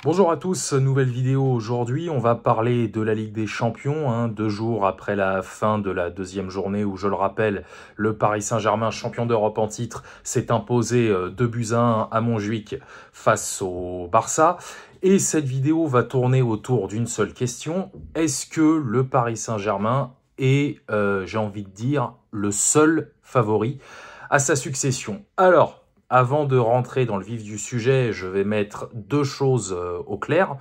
Bonjour à tous, nouvelle vidéo aujourd'hui, on va parler de la Ligue des Champions, 2 jours après la fin de la deuxième journée où, je le rappelle, le Paris Saint-Germain, champion d'Europe en titre, s'est imposé 2 buts à 1 à Montjuic face au Barça. Et cette vidéo va tourner autour d'une seule question, est-ce que le Paris Saint-Germain est, j'ai envie de dire, le seul favori à sa succession? Alors, avant de rentrer dans le vif du sujet, je vais mettre deux choses au clair.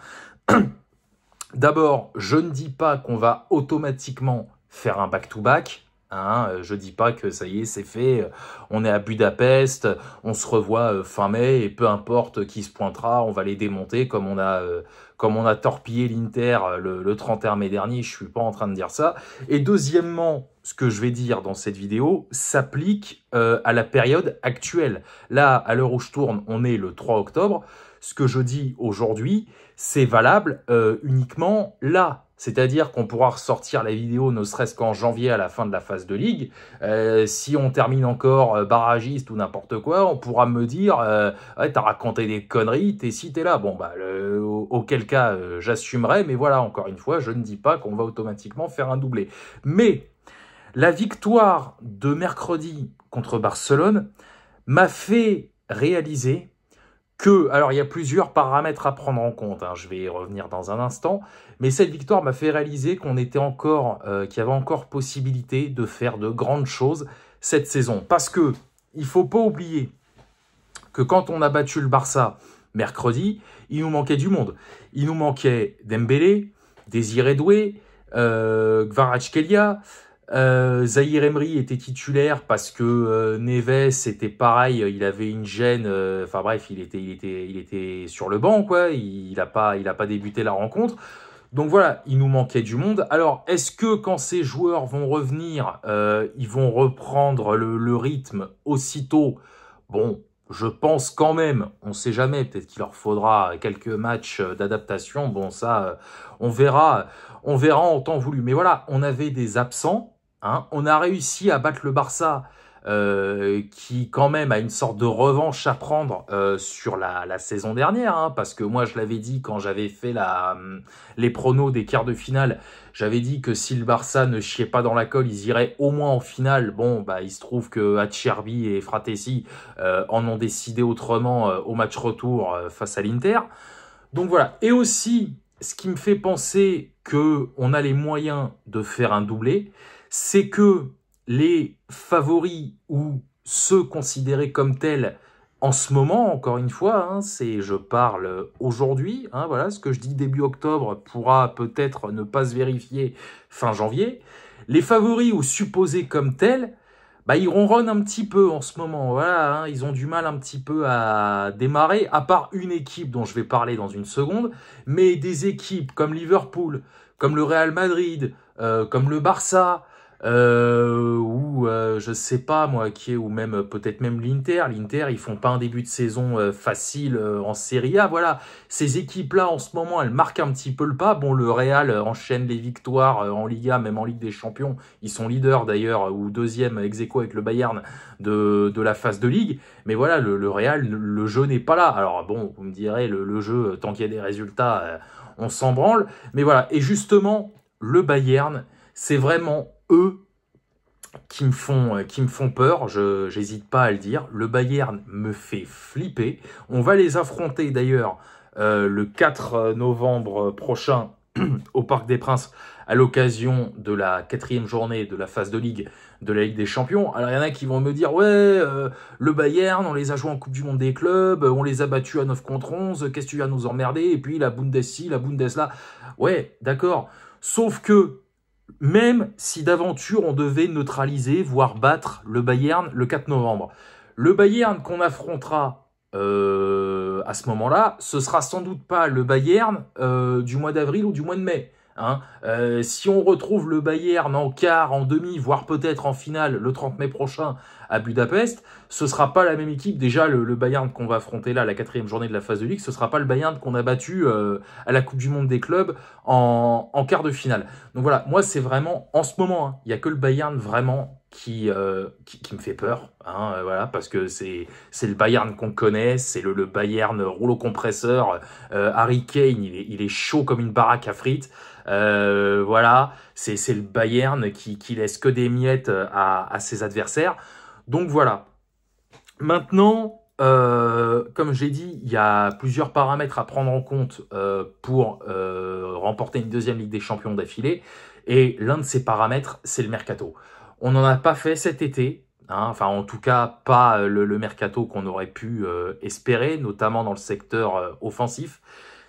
D'abord, je ne dis pas qu'on va automatiquement faire un back-to-back. Je dis pas que ça y est, c'est fait, on est à Budapest, on se revoit fin mai et peu importe qui se pointera, on va les démonter comme on a torpillé l'Inter le 31 mai dernier, je suis pas en train de dire ça. Et deuxièmement, ce que je vais dire dans cette vidéo s'applique à la période actuelle. Là, à l'heure où je tourne, on est le 3 octobre. Ce que je dis aujourd'hui, c'est valable uniquement là. C'est-à-dire qu'on pourra ressortir la vidéo ne serait-ce qu'en janvier à la fin de la phase de ligue. Si on termine encore barragiste ou n'importe quoi, on pourra me dire ouais, t'as raconté des conneries, t'es ci, t'es là. Bon, bah, auquel cas, j'assumerai. Mais voilà, encore une fois, je ne dis pas qu'on va automatiquement faire un doublé. Mais la victoire de mercredi contre Barcelone m'a fait réaliser que, alors il y a plusieurs paramètres à prendre en compte, je vais y revenir dans un instant, mais cette victoire m'a fait réaliser qu'on était encore, qu'il y avait encore possibilité de faire de grandes choses cette saison. Parce que il faut pas oublier que quand on a battu le Barça mercredi, il nous manquait du monde. Il nous manquait Dembélé, Désiré Doué, Kvaratskhelia. Zahir Emery était titulaire parce que Neves était pareil, il avait une gêne, enfin bref, il était sur le banc, quoi. Il a pas débuté la rencontre. Donc voilà, il nous manquait du monde. Alors, est-ce que quand ces joueurs vont revenir, ils vont reprendre le rythme aussitôt? Bon, je pense quand même, on sait jamais, peut-être qu'il leur faudra quelques matchs d'adaptation. Bon, ça, on verra en temps voulu. Mais voilà, on avait des absents. On a réussi à battre le Barça, qui quand même a une sorte de revanche à prendre sur la saison dernière, parce que moi je l'avais dit quand j'avais fait les pronos des quarts de finale, j'avais dit que si le Barça ne chiait pas dans la colle, ils iraient au moins en finale. Bon, bah il se trouve que Acerbi et Fratesi en ont décidé autrement au match retour face à l'Inter. Donc voilà, et aussi ce qui me fait penser que on a les moyens de faire un doublé, c'est que les favoris ou ceux considérés comme tels en ce moment, encore une fois, je parle aujourd'hui, voilà, ce que je dis début octobre pourra peut-être ne pas se vérifier fin janvier. Les favoris ou supposés comme tels, bah, ils ronronnent un petit peu en ce moment. Voilà, ils ont du mal un petit peu à démarrer, à part une équipe dont je vais parler dans une seconde, mais des équipes comme Liverpool, comme le Real Madrid, comme le Barça, ou je sais pas moi qui est, ou même peut-être même l'Inter. L'Inter, ils font pas un début de saison facile en Serie A. Voilà, ces équipes-là en ce moment, elles marquent un petit peu le pas. Bon, le Real enchaîne les victoires en Liga, même en Ligue des Champions. Ils sont leaders d'ailleurs, ou deuxième ex aequo avec le Bayern de la phase de Ligue. Mais voilà, le Real, le jeu n'est pas là. Alors bon, vous me direz, le jeu, tant qu'il y a des résultats, on s'en branle. Mais voilà, et justement, le Bayern, c'est vraiment eux qui me font peur, j'hésite pas à le dire. Le Bayern me fait flipper. On va les affronter d'ailleurs le 4 novembre prochain au Parc des Princes à l'occasion de la 4e journée de la phase de Ligue de la Ligue des Champions. Alors il y en a qui vont me dire ouais, le Bayern, on les a joués en Coupe du Monde des clubs, on les a battus à 9 contre 11, qu'est-ce que tu viens nous emmerder? Et puis la Bundesliga, la Bundesliga. Ouais, d'accord. Sauf que même si d'aventure on devait neutraliser, voire battre le Bayern le 4 novembre. Le Bayern qu'on affrontera à ce moment-là, ce sera sans doute pas le Bayern du mois d'avril ou du mois de mai. Si on retrouve le Bayern en quart, en demi, voire peut-être en finale le 30 mai prochain à Budapest, ce sera pas la même équipe. Déjà, le Bayern qu'on va affronter là, la 4e journée de la phase de Ligue, ce sera pas le Bayern qu'on a battu à la Coupe du Monde des clubs en quart de finale. Donc voilà, moi c'est vraiment, en ce moment, hein, il y a que le Bayern vraiment qui me fait peur, hein, voilà, parce que c'est le Bayern qu'on connaît, c'est le Bayern rouleau compresseur, Harry Kane, il est chaud comme une baraque à frites, voilà, c'est le Bayern qui laisse que des miettes à ses adversaires, donc voilà. Maintenant, comme j'ai dit, il y a plusieurs paramètres à prendre en compte pour remporter une deuxième Ligue des Champions d'affilée. Et l'un de ces paramètres, c'est le mercato. On n'en a pas fait cet été, hein, enfin en tout cas pas le mercato qu'on aurait pu espérer, notamment dans le secteur offensif.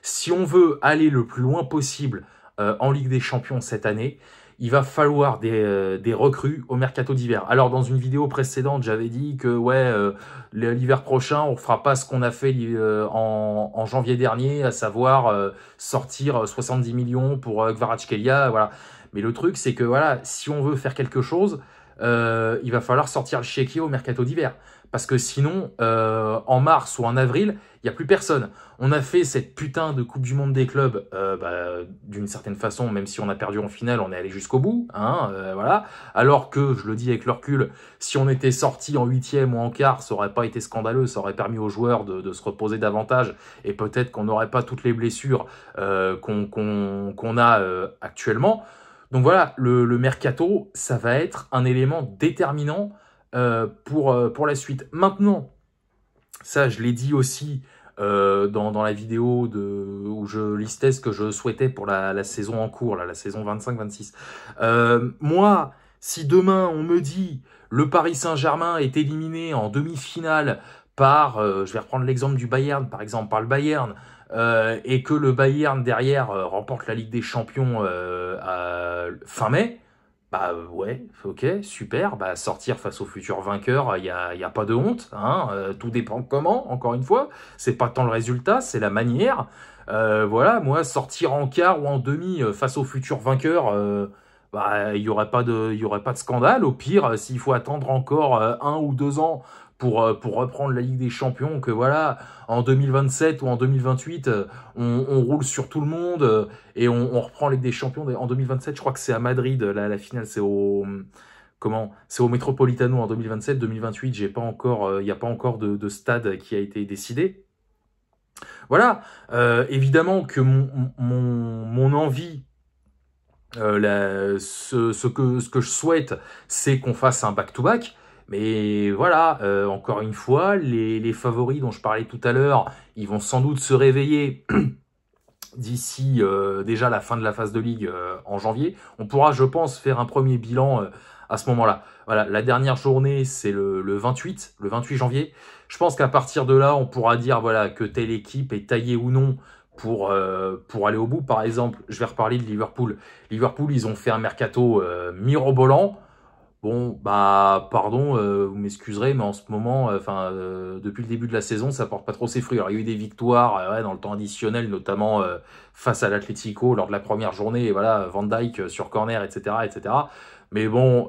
Si on veut aller le plus loin possible en Ligue des Champions cette année, il va falloir des recrues au mercato d'hiver. Alors, dans une vidéo précédente, j'avais dit que ouais, l'hiver prochain, on ne fera pas ce qu'on a fait en janvier dernier, à savoir sortir 70 millions pour Kvaratskhelia, voilà. Mais le truc, c'est que voilà, si on veut faire quelque chose, il va falloir sortir le chéquier au mercato d'hiver. Parce que sinon, en mars ou en avril, il n'y a plus personne. On a fait cette putain de Coupe du Monde des clubs, d'une certaine façon, même si on a perdu en finale, on est allé jusqu'au bout, hein, voilà. Alors que, je le dis avec le recul, si on était sorti en 8e ou en quart, ça aurait pas été scandaleux, ça aurait permis aux joueurs de se reposer davantage, et peut-être qu'on n'aurait pas toutes les blessures qu'on a actuellement. Donc voilà, le mercato, ça va être un élément déterminant pour la suite. Maintenant, ça je l'ai dit aussi dans la vidéo où je listais ce que je souhaitais pour la saison en cours, là, la saison 25-26. Moi, si demain on me dit le Paris Saint-Germain est éliminé en demi-finale par, je vais reprendre l'exemple du Bayern, par exemple, par le Bayern, et que le Bayern derrière remporte la Ligue des Champions à fin mai, bah ouais, ok, super, bah sortir face au futur vainqueur, y a pas de honte, hein, tout dépend comment, encore une fois, c'est pas tant le résultat, c'est la manière, voilà, moi sortir en quart ou en demi face au futur vainqueur, bah il y aurait pas de scandale, au pire, s'il faut attendre encore 1 ou 2 ans pour reprendre la Ligue des Champions, que voilà, en 2027 ou en 2028, on roule sur tout le monde et on reprend la Ligue des Champions en 2027. Je crois que c'est à Madrid, la finale, c'est c'est au Metropolitano en 2027. 2028, il n'y a pas encore de stade qui a été décidé. Voilà, évidemment que mon envie, ce que je souhaite, c'est qu'on fasse un back-to-back. Mais voilà, encore une fois, les favoris dont je parlais tout à l'heure, ils vont sans doute se réveiller d'ici déjà la fin de la phase de Ligue en janvier. On pourra, je pense, faire un premier bilan à ce moment-là. Voilà, la dernière journée, c'est le 28 janvier. Je pense qu'à partir de là, on pourra dire voilà que telle équipe est taillée ou non pour aller au bout. Par exemple, je vais reparler de Liverpool. Liverpool, ils ont fait un mercato mirobolant. Bon, bah, pardon, vous m'excuserez, mais en ce moment, depuis le début de la saison, ça porte pas trop ses fruits. Alors, il y a eu des victoires ouais, dans le temps additionnel, notamment face à l'Atlético lors de la première journée, et voilà, Van Dijk sur corner, etc., etc. Mais bon,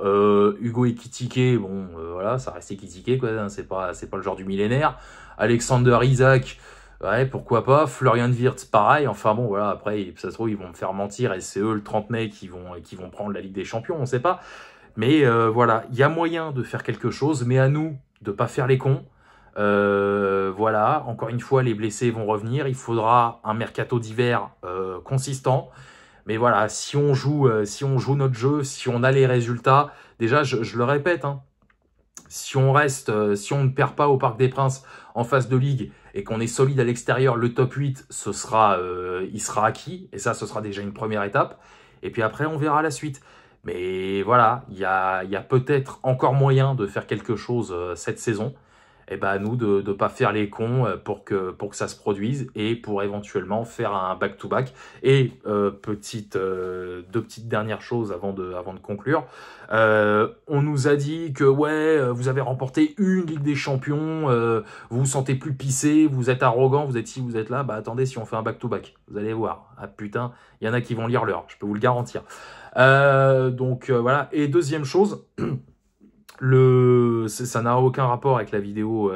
Hugo Ekitike, bon, voilà, ça reste Ekitike, quoi, hein, c'est pas le genre du millénaire. Alexander Isak, ouais, pourquoi pas. Florian Wirtz, pareil. Enfin bon, voilà, après, ça se trouve, ils vont me faire mentir, et c'est eux, le 30 mai, qui vont prendre la Ligue des Champions, on sait pas. Mais voilà, il y a moyen de faire quelque chose, mais à nous de pas faire les cons. Voilà, encore une fois, les blessés vont revenir. Il faudra un mercato d'hiver consistant. Mais voilà, si on joue notre jeu, si on a les résultats, déjà, je le répète, hein, si on ne perd pas au Parc des Princes en phase de ligue et qu'on est solide à l'extérieur, le top 8, il sera acquis. Et ça, ce sera déjà une première étape. Et puis après, on verra la suite. Mais voilà, il y a peut-être encore moyen de faire quelque chose cette saison. Et ben à nous de ne pas faire les cons pour que ça se produise et pour éventuellement faire un back-to-back. Et deux petites dernières choses avant de conclure. On nous a dit que ouais, vous avez remporté une Ligue des Champions, vous vous sentez plus pissé, vous êtes arrogant, vous êtes ci, vous êtes là. Bah attendez, si on fait un back-to-back, vous allez voir. Ah putain, il y en a qui vont lire l'heure, je peux vous le garantir. Donc voilà. Et deuxième chose, Ça n'a aucun rapport avec la vidéo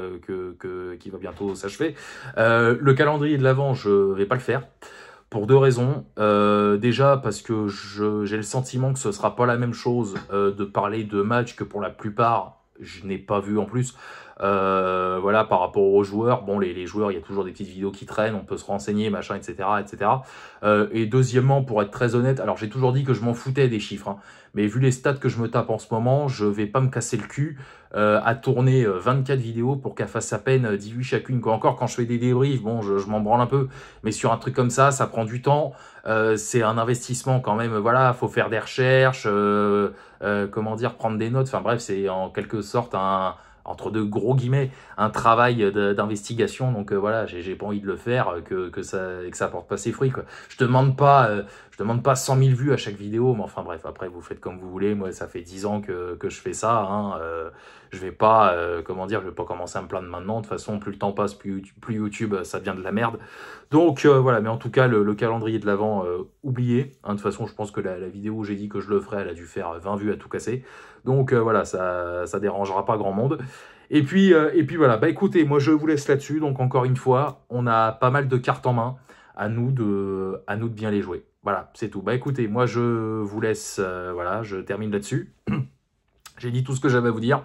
qui va bientôt s'achever. Le calendrier de l'Avent, je vais pas le faire. Pour deux raisons. Déjà parce que j'ai le sentiment que ce sera pas la même chose de parler de matchs que pour la plupart, je n'ai pas vu en plus. Voilà, par rapport aux joueurs, bon, les joueurs, il y a toujours des petites vidéos qui traînent, on peut se renseigner, machin, etc., etc. Et deuxièmement, pour être très honnête, alors j'ai toujours dit que je m'en foutais des chiffres, hein, mais vu les stats que je me tape en ce moment, je vais pas me casser le cul à tourner 24 vidéos pour qu'elles fassent à peine 18 chacune. Encore quand je fais des débriefs, bon, je m'en branle un peu, mais sur un truc comme ça prend du temps, c'est un investissement quand même, voilà, faut faire des recherches, comment dire, prendre des notes, enfin bref, c'est en quelque sorte entre deux gros guillemets, un travail d'investigation. Donc voilà, j'ai pas envie de le faire, que ça porte pas ses fruits, quoi. Je demande pas 100 000 vues à chaque vidéo, mais enfin bref, après vous faites comme vous voulez. Moi, ça fait 10 ans que je fais ça, hein. Je vais pas, comment dire, je vais pas commencer à me plaindre maintenant. De toute façon, plus le temps passe, plus YouTube, ça devient de la merde. Donc voilà, mais en tout cas, le calendrier de l'Avent, oublié. Hein, de toute façon, je pense que la vidéo où j'ai dit que je le ferais, elle a dû faire 20 vues à tout casser. Donc voilà, ça dérangera pas grand monde. Et puis voilà, bah écoutez, moi je vous laisse là-dessus. Donc encore une fois, on a pas mal de cartes en main. À nous de bien les jouer. Voilà, c'est tout. Bah écoutez, moi je vous laisse, voilà, je termine là-dessus. J'ai dit tout ce que j'avais à vous dire.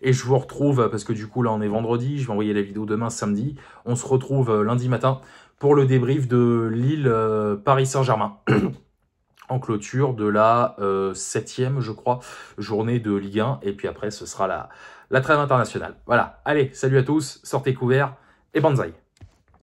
Et je vous retrouve, parce que du coup là on est vendredi, je vais envoyer la vidéo demain samedi. On se retrouve lundi matin pour le débrief de Lille Paris Saint-Germain. En clôture de la 7e, je crois, journée de Ligue 1. Et puis après, ce sera la trêve internationale. Voilà. Allez, salut à tous, sortez couverts et banzai.